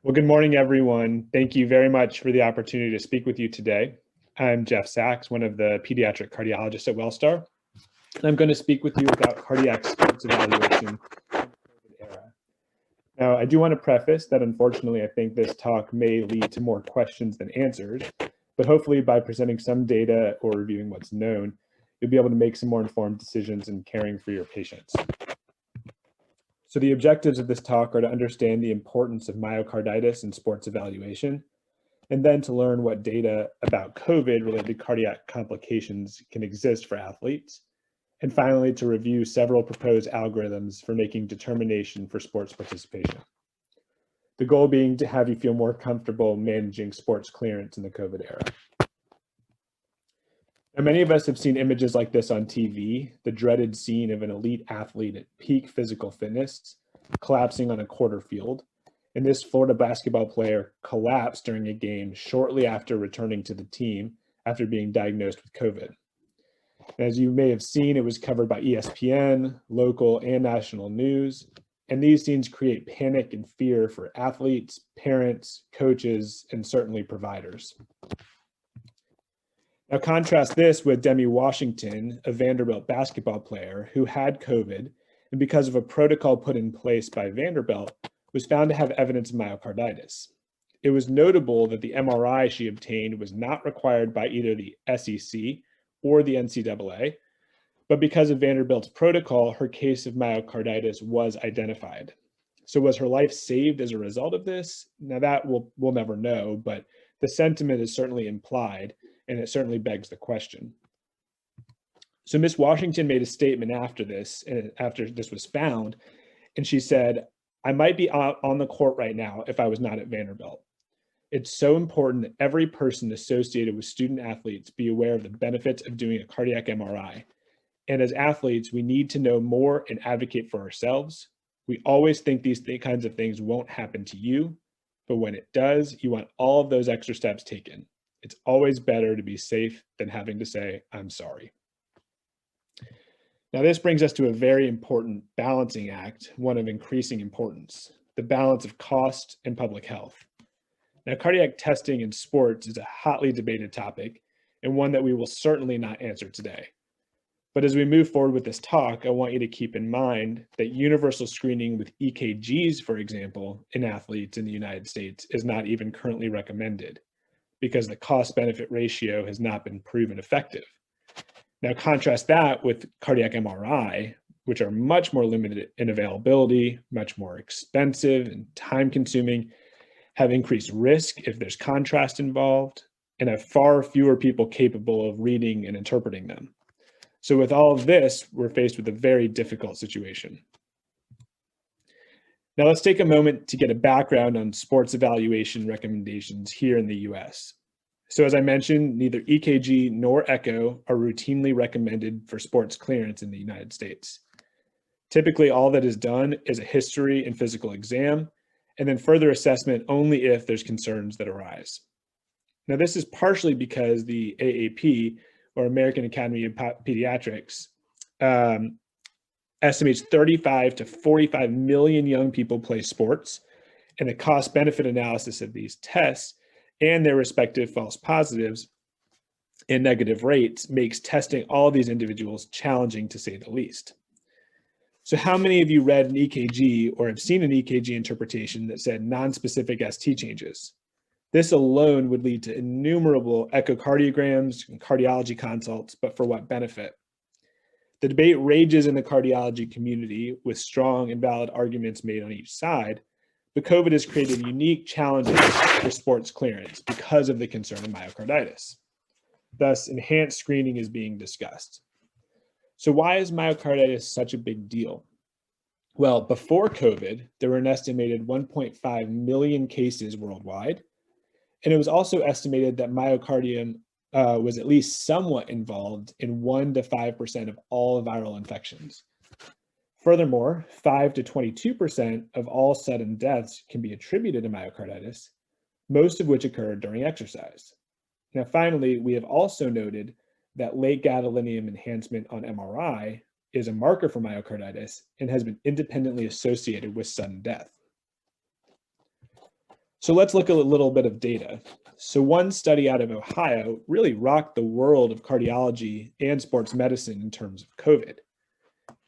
Well, good morning, everyone. Thank you very much for the opportunity to speak with you today. I'm Jeff Sachs, one of the pediatric cardiologists at Wellstar. And I'm going to speak with you about cardiac sports evaluation in the COVID era. Now, I do want to preface that unfortunately, I think this talk may lead to more questions than answers, but hopefully by presenting some data or reviewing what's known, you'll be able to make some more informed decisions in caring for your patients. So the objectives of this talk are to understand the importance of myocarditis in sports evaluation, and then to learn what data about COVID-related cardiac complications can exist for athletes, and finally to review several proposed algorithms for making determination for sports participation. The goal being to have you feel more comfortable managing sports clearance in the COVID era. Now, many of us have seen images like this on TV, the dreaded scene of an elite athlete at peak physical fitness collapsing on a quarter field. And this Florida basketball player collapsed during a game shortly after returning to the team after being diagnosed with COVID. As you may have seen, it was covered by ESPN, local and national news. And these scenes create panic and fear for athletes, parents, coaches, and certainly providers. Now contrast this with Demi Washington, a Vanderbilt basketball player who had COVID, and because of a protocol put in place by Vanderbilt, was found to have evidence of myocarditis. It was notable that the MRI she obtained was not required by either the SEC or the NCAA, but because of Vanderbilt's protocol, her case of myocarditis was identified. So was her life saved as a result of this? Now that we'll never know, but the sentiment is certainly implied, and it certainly begs the question. So Miss Washington made a statement after this was found, and she said, "I might be on the court right now if I was not at Vanderbilt. It's so important that every person associated with student athletes be aware of the benefits of doing a cardiac MRI. And as athletes, we need to know more and advocate for ourselves. We always think these kinds of things won't happen to you, but when it does, you want all of those extra steps taken. It's always better to be safe than having to say, I'm sorry." Now, this brings us to a very important balancing act, one of increasing importance, the balance of cost and public health. Now, cardiac testing in sports is a hotly debated topic and one that we will certainly not answer today. But as we move forward with this talk, I want you to keep in mind that universal screening with EKGs, for example, in athletes in the United States is not even currently recommended, because the cost-benefit ratio has not been proven effective. Now contrast that with cardiac MRI, which are much more limited in availability, much more expensive and time-consuming, have increased risk if there's contrast involved, and have far fewer people capable of reading and interpreting them. So with all of this, we're faced with a very difficult situation. Now let's take a moment to get a background on sports evaluation recommendations here in the US. So as I mentioned, neither EKG nor echo are routinely recommended for sports clearance in the United States. Typically, all that is done is a history and physical exam, and then further assessment only if there's concerns that arise. Now this is partially because the AAP, or American Academy of Pediatrics, estimates 35 to 45 million young people play sports, and the cost-benefit analysis of these tests and their respective false positives and negative rates makes testing all of these individuals challenging, to say the least. So how many of you read an EKG or have seen an EKG interpretation that said non-specific ST changes? This alone would lead to innumerable echocardiograms and cardiology consults, but for what benefit? The debate rages in the cardiology community with strong and valid arguments made on each side, but COVID has created unique challenges for sports clearance because of the concern of myocarditis. Thus, enhanced screening is being discussed. So why is myocarditis such a big deal? Well, before COVID, there were an estimated 1.5 million cases worldwide, and it was also estimated that myocardium was at least somewhat involved in 1 to 5% of all viral infections. Furthermore, 5 to 22% of all sudden deaths can be attributed to myocarditis, most of which occurred during exercise. Now, finally, we have also noted that late gadolinium enhancement on MRI is a marker for myocarditis and has been independently associated with sudden death. So let's look at a little bit of data. So one study out of Ohio really rocked the world of cardiology and sports medicine in terms of COVID.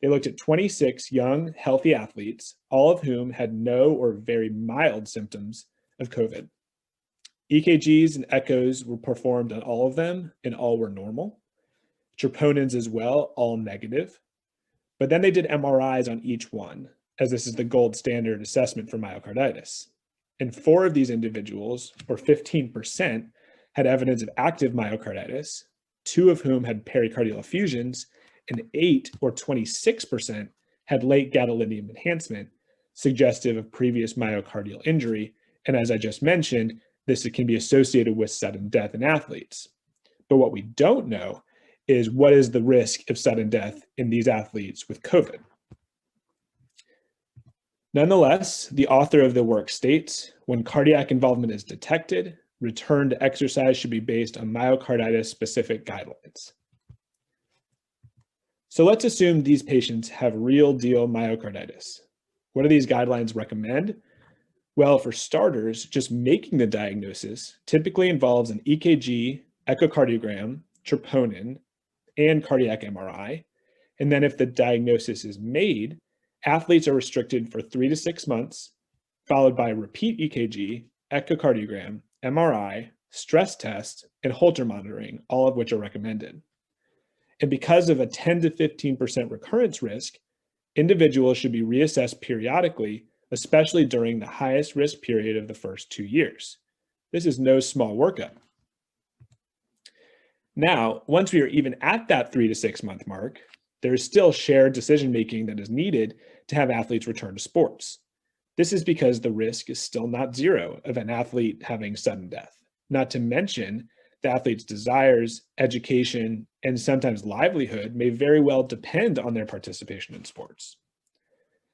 They looked at 26 young, healthy athletes, all of whom had no or very mild symptoms of COVID. EKGs and echoes were performed on all of them, and all were normal. Troponins as well, all negative. But then they did MRIs on each one, as this is the gold standard assessment for myocarditis. And 4 of these individuals, or 15%, had evidence of active myocarditis, 2 of whom had pericardial effusions, and 8, or 26%, had late gadolinium enhancement, suggestive of previous myocardial injury. And as I just mentioned, this can be associated with sudden death in athletes. But what we don't know is what is the risk of sudden death in these athletes with COVID. Nonetheless, the author of the work states, when cardiac involvement is detected, return to exercise should be based on myocarditis-specific guidelines. So let's assume these patients have real deal myocarditis. What do these guidelines recommend? Well, for starters, just making the diagnosis typically involves an EKG, echocardiogram, troponin, and cardiac MRI. And then if the diagnosis is made, athletes are restricted for 3 to 6 months, followed by repeat EKG, echocardiogram, MRI, stress test, and Holter monitoring, all of which are recommended. And because of a 10 to 15% recurrence risk, individuals should be reassessed periodically, especially during the highest risk period of the first 2 years. This is no small workup. Now, once we are even at that 3 to 6 month mark, there is still shared decision-making that is needed to have athletes return to sports. This is because the risk is still not zero of an athlete having sudden death, not to mention the athlete's desires, education, and sometimes livelihood may very well depend on their participation in sports.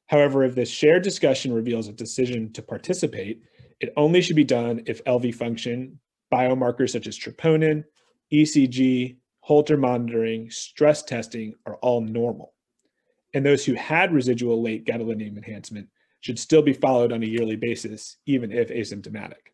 However, if this shared discussion reveals a decision to participate, it only should be done if LV function, biomarkers such as troponin, ECG, Holter monitoring, stress testing are all normal. And those who had residual late gadolinium enhancement should still be followed on a yearly basis, even if asymptomatic.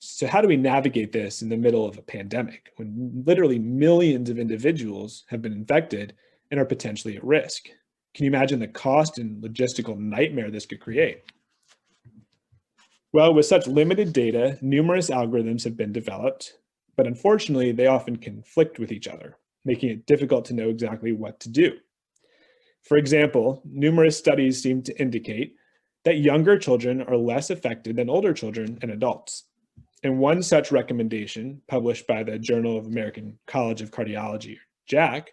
So how do we navigate this in the middle of a pandemic when literally millions of individuals have been infected and are potentially at risk? Can you imagine the cost and logistical nightmare this could create? Well, with such limited data, numerous algorithms have been developed, but unfortunately, they often conflict with each other, making it difficult to know exactly what to do. For example, numerous studies seem to indicate that younger children are less affected than older children and adults. And one such recommendation, published by the Journal of American College of Cardiology, JACC,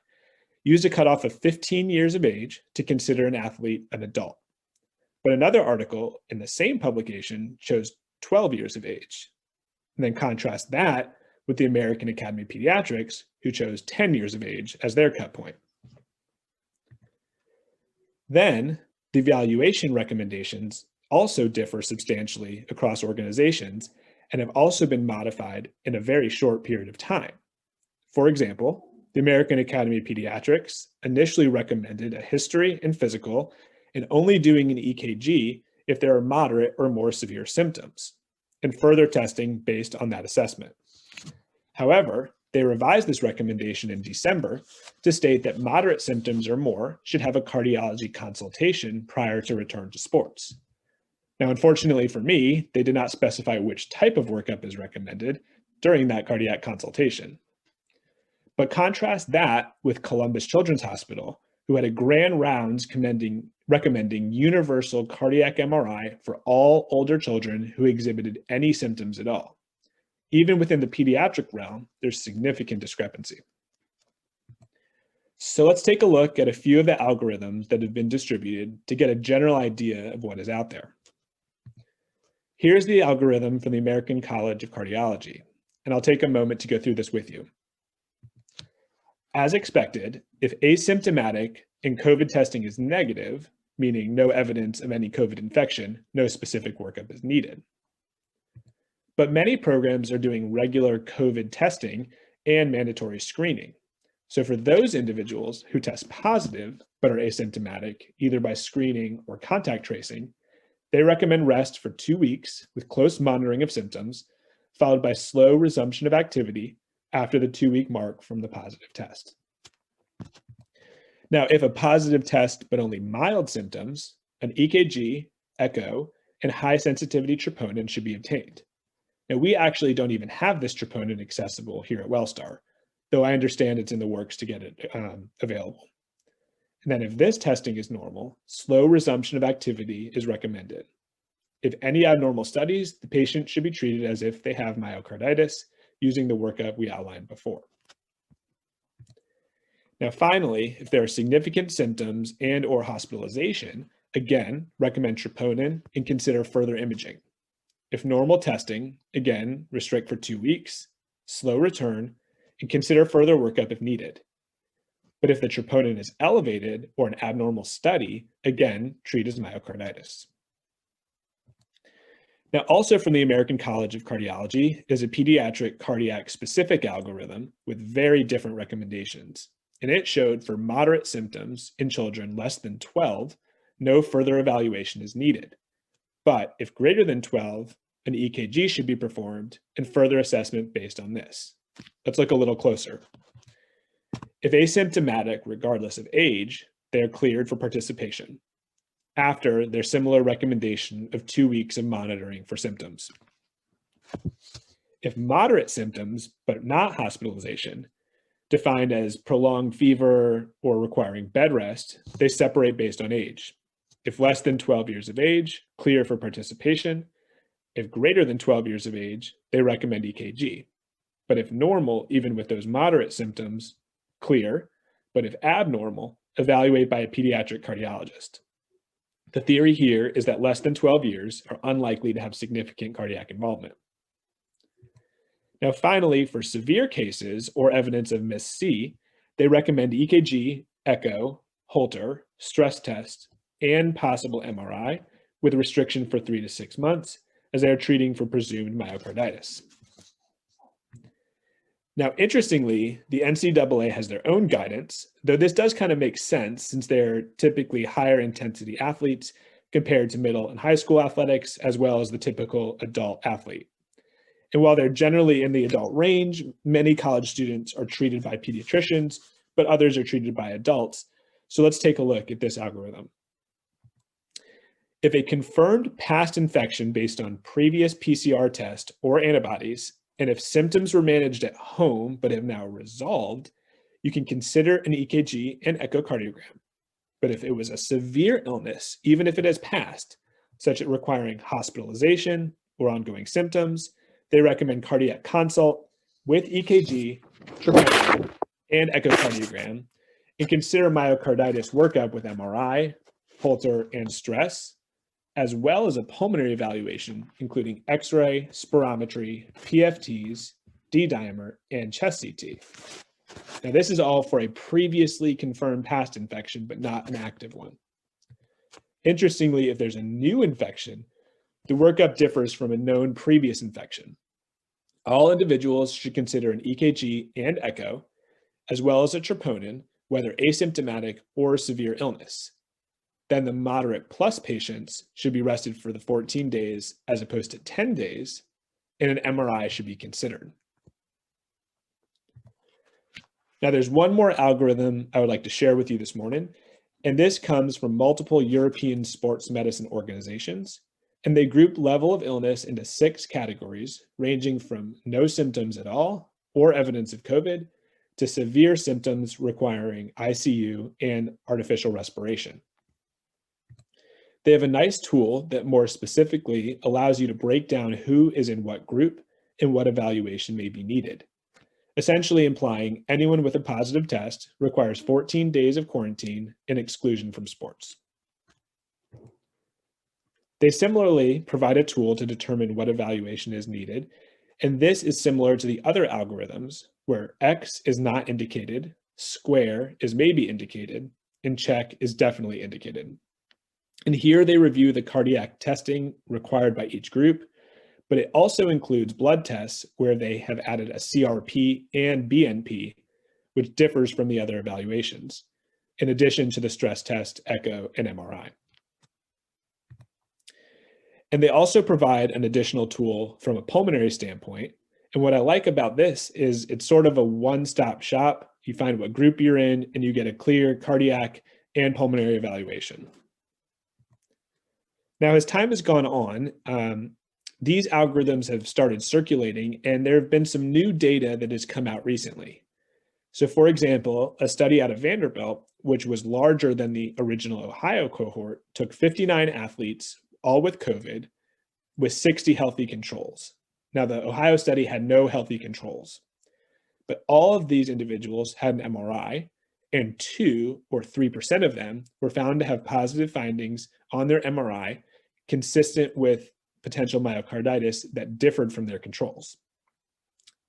used a cutoff of 15 years of age to consider an athlete an adult. But another article in the same publication chose 12 years of age. And then contrast that with the American Academy of Pediatrics, who chose 10 years of age as their cut point. Then, the devaluation recommendations also differ substantially across organizations and have also been modified in a very short period of time. For example, the American Academy of Pediatrics initially recommended a history and physical and only doing an EKG if there are moderate or more severe symptoms, and further testing based on that assessment. However, they revised this recommendation in December to state that moderate symptoms or more should have a cardiology consultation prior to return to sports. Now, unfortunately for me, they did not specify which type of workup is recommended during that cardiac consultation. But contrast that with Columbus Children's Hospital, who had a grand rounds recommending universal cardiac MRI for all older children who exhibited any symptoms at all. Even within the pediatric realm, there's significant discrepancy. So let's take a look at a few of the algorithms that have been distributed to get a general idea of what is out there. Here's the algorithm from the American College of Cardiology, and I'll take a moment to go through this with you. As expected, if asymptomatic and COVID testing is negative, meaning no evidence of any COVID infection, no specific workup is needed. But many programs are doing regular COVID testing and mandatory screening. So for those individuals who test positive but are asymptomatic, either by screening or contact tracing, They recommend rest for 2 weeks with close monitoring of symptoms, followed by slow resumption of activity after the 2-week mark from the positive test. Now, if a positive test but only mild symptoms, an EKG, echo, and high sensitivity troponin should be obtained. Now, we actually don't even have this troponin accessible here at Wellstar, though I understand it's in the works to get it available. And then if this testing is normal, slow resumption of activity is recommended. If any abnormal studies, the patient should be treated as if they have myocarditis using the workup we outlined before. Now, finally, if there are significant symptoms and or hospitalization, again, recommend troponin and consider further imaging. If normal testing, again, restrict for 2 weeks, slow return, and consider further workup if needed. But if the troponin is elevated or an abnormal study, again, treat as myocarditis. Now, also from the American College of Cardiology is a pediatric cardiac specific algorithm with very different recommendations. And it showed for moderate symptoms in children less than 12, no further evaluation is needed. But if greater than 12, an EKG should be performed and further assessment based on this. Let's look a little closer. If asymptomatic, regardless of age, they are cleared for participation after their similar recommendation of 2 weeks of monitoring for symptoms. If moderate symptoms, but not hospitalization, defined as prolonged fever or requiring bed rest, they separate based on age. If less than 12 years of age, clear for participation. If greater than 12 years of age, they recommend EKG. But if normal, even with those moderate symptoms, clear. But if abnormal, evaluate by a pediatric cardiologist. The theory here is that less than 12 years are unlikely to have significant cardiac involvement. Now, finally, for severe cases or evidence of MIS-C, they recommend EKG, echo, Holter, stress test, and possible MRI with restriction for 3 to 6 months as they are treating for presumed myocarditis. Now, interestingly, the NCAA has their own guidance, though this does kind of make sense since they're typically higher intensity athletes compared to middle and high school athletics, as well as the typical adult athlete. And while they're generally in the adult range, many college students are treated by pediatricians, but others are treated by adults. So let's take a look at this algorithm. If a confirmed past infection based on previous PCR test or antibodies, and if symptoms were managed at home but have now resolved, you can consider an EKG and echocardiogram. But if it was a severe illness, even if it has passed, such as requiring hospitalization or ongoing symptoms, they recommend cardiac consult with EKG, troponin, and echocardiogram, and consider myocarditis workup with MRI, Holter, and stress, as well as a pulmonary evaluation, including X-ray, spirometry, PFTs, D-dimer, and chest CT. Now, this is all for a previously confirmed past infection, but not an active one. Interestingly, if there's a new infection, the workup differs from a known previous infection. All individuals should consider an EKG and echo, as well as a troponin, whether asymptomatic or severe illness. Then the moderate plus patients should be rested for the 14 days as opposed to 10 days, and an MRI should be considered. Now, there's one more algorithm I would like to share with you this morning, and this comes from multiple European sports medicine organizations, and they group level of illness into 6 categories, ranging from no symptoms at all or evidence of COVID to severe symptoms requiring ICU and artificial respiration. They have a nice tool that more specifically allows you to break down who is in what group and what evaluation may be needed, essentially implying anyone with a positive test requires 14 days of quarantine and exclusion from sports. They similarly provide a tool to determine what evaluation is needed, and this is similar to the other algorithms where X is not indicated, square is maybe indicated, and check is definitely indicated. And here they review the cardiac testing required by each group, but it also includes blood tests where they have added a CRP and BNP, which differs from the other evaluations, in addition to the stress test, echo, and MRI. And they also provide an additional tool from a pulmonary standpoint. And what I like about this is it's sort of a one-stop shop. You find what group you're in, and you get a clear cardiac and pulmonary evaluation. Now, as time has gone on, these algorithms have started circulating, and there have been some new data that has come out recently. So, for example, a study out of Vanderbilt, which was larger than the original Ohio cohort, took 59 athletes, all with COVID, with 60 healthy controls. Now, the Ohio study had no healthy controls, but all of these individuals had an MRI, and 2 or 3% of them were found to have positive findings on their MRI consistent with potential myocarditis that differed from their controls.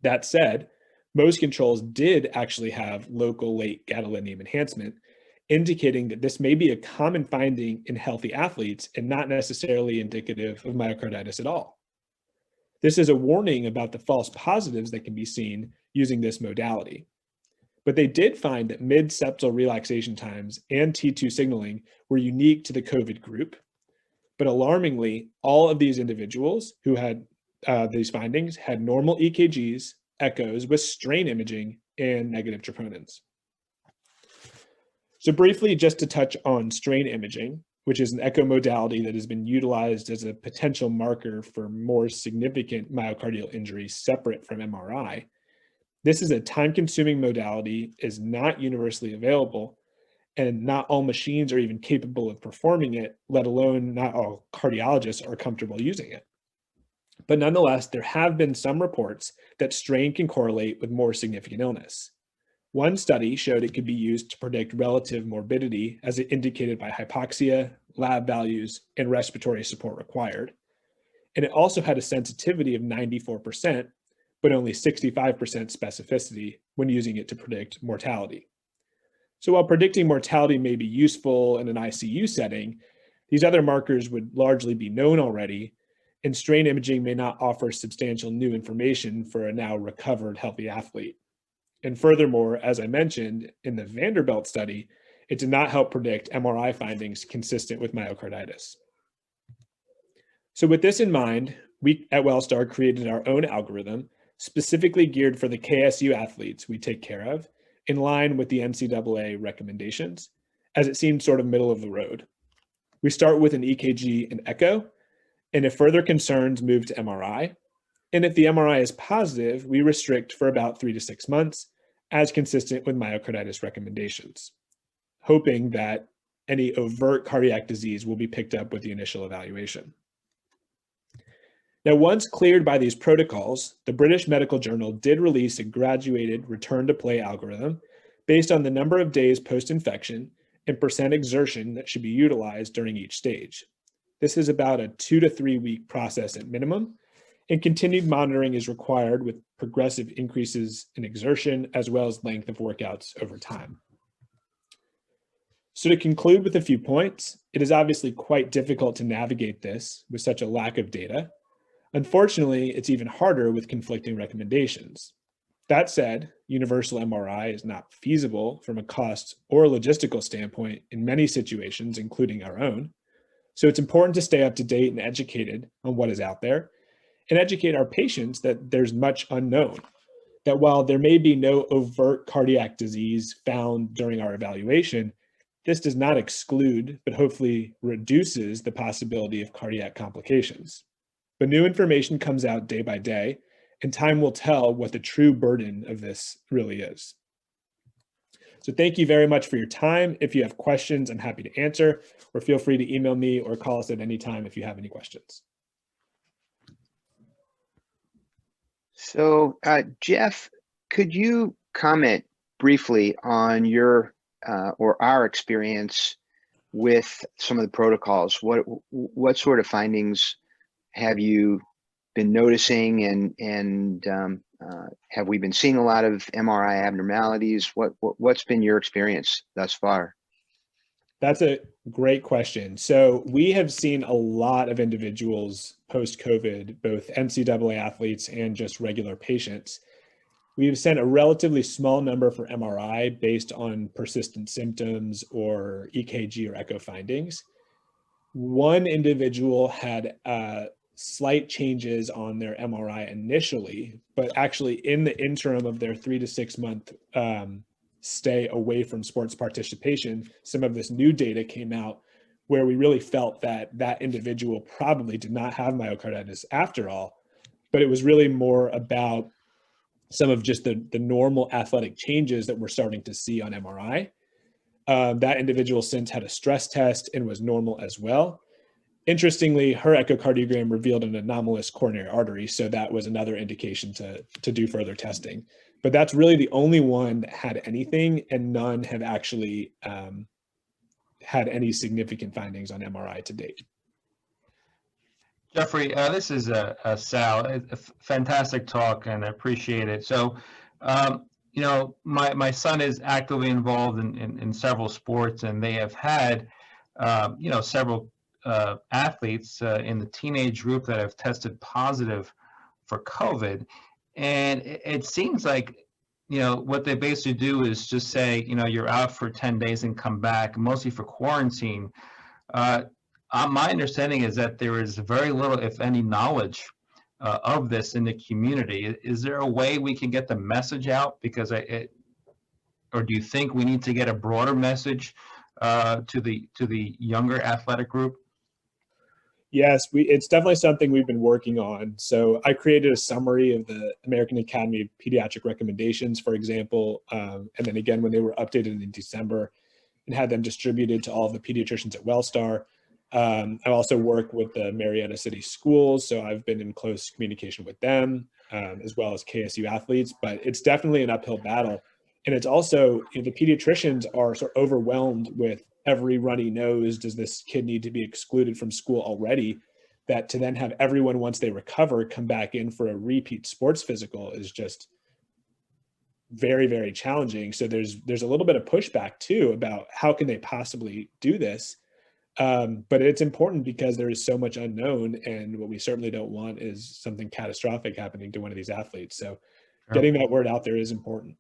That said, most controls did actually have local late gadolinium enhancement, indicating that this may be a common finding in healthy athletes and not necessarily indicative of myocarditis at all. This is a warning about the false positives that can be seen using this modality. But they did find that mid-septal relaxation times and T2 signaling were unique to the COVID group. But alarmingly, all of these individuals who had these findings had normal EKGs, echoes with strain imaging, and negative troponins. So briefly, just to touch on strain imaging, which is an echo modality that has been utilized as a potential marker for more significant myocardial injury separate from MRI. This is a time-consuming modality, is not universally available, and not all machines are even capable of performing it, let alone not all cardiologists are comfortable using it. But nonetheless, there have been some reports that strain can correlate with more significant illness. One study showed it could be used to predict relative morbidity as indicated by hypoxia, lab values, and respiratory support required. And it also had a sensitivity of 94%, but only 65% specificity when using it to predict mortality. So while predicting mortality may be useful in an ICU setting, these other markers would largely be known already, and strain imaging may not offer substantial new information for a now recovered healthy athlete. And furthermore, as I mentioned, in the Vanderbilt study, it did not help predict MRI findings consistent with myocarditis. So with this in mind, we at Wellstar created our own algorithm specifically geared for the KSU athletes we take care of, in line with the NCAA recommendations, as it seemed sort of middle of the road. We start with an EKG and echo, and if further concerns, move to MRI. And if the MRI is positive, we restrict for about 3 to 6 months, as consistent with myocarditis recommendations, hoping that any overt cardiac disease will be picked up with the initial evaluation. Now, once cleared by these protocols, the British Medical Journal did release a graduated return to play algorithm based on the number of days post-infection and percent exertion that should be utilized during each stage. This is about a 2 to 3 week process at minimum, and continued monitoring is required with progressive increases in exertion as well as length of workouts over time. So to conclude with a few points, it is obviously quite difficult to navigate this with such a lack of data. Unfortunately, it's even harder with conflicting recommendations. That said, universal MRI is not feasible from a cost or logistical standpoint in many situations, including our own. So it's important to stay up to date and educated on what is out there, and educate our patients that there's much unknown, that while there may be no overt cardiac disease found during our evaluation, this does not exclude, but hopefully reduces the possibility of cardiac complications. But new information comes out day by day, and time will tell what the true burden of this really is. So thank you very much for your time. If you have questions, I'm happy to answer, or feel free to email me or call us at any time if you have any questions. So, Jeff, could you comment briefly on your or our experience with some of the protocols? What sort of findings have you been noticing, and have we been seeing a lot of MRI abnormalities? What's been your experience thus far? That's a great question. So we have seen a lot of individuals post-COVID, both NCAA athletes and just regular patients. We've sent a relatively small number for MRI based on persistent symptoms or EKG or echo findings. One individual had slight changes on their MRI initially, but actually in the interim of their 3 to 6 month stay away from sports participation, some of this new data came out where we really felt that that individual probably did not have myocarditis after all, but it was really more about some of just the normal athletic changes that we're starting to see on MRI. That individual since had a stress test and was normal as well. Interestingly, her echocardiogram revealed an anomalous coronary artery, so that was another indication to do further testing. But that's really the only one that had anything, and none have actually had any significant findings on MRI to date. Jeffrey, this is Sal. A fantastic talk, and I appreciate it. So, you know, my son is actively involved in several sports, and they have had, you know, several athletes in the teenage group that have tested positive for COVID. And it seems like, you know, what they basically do is just say, you know, you're out for 10 days and come back, mostly for quarantine. My understanding is that there is very little, if any, knowledge of this in the community. Is there a way we can get the message out? Because or do you think we need to get a broader message to the younger athletic group? Yes, it's definitely something we've been working on. So I created a summary of the American Academy of Pediatric recommendations, for example, and then again, when they were updated in December, and had them distributed to all of the pediatricians at Wellstar. I also work with the Marietta City Schools, so I've been in close communication with them, as well as KSU athletes, but it's definitely an uphill battle. And it's also, you know, the pediatricians are sort of overwhelmed with every runny nose. Does this kid need to be excluded from school already? That to then have everyone, once they recover, come back in for a repeat sports physical is just very, very challenging. So there's a little bit of pushback too about how can they possibly do this. But it's important because there is so much unknown, and what we certainly don't want is something catastrophic happening to one of these athletes. So getting that word out there is important.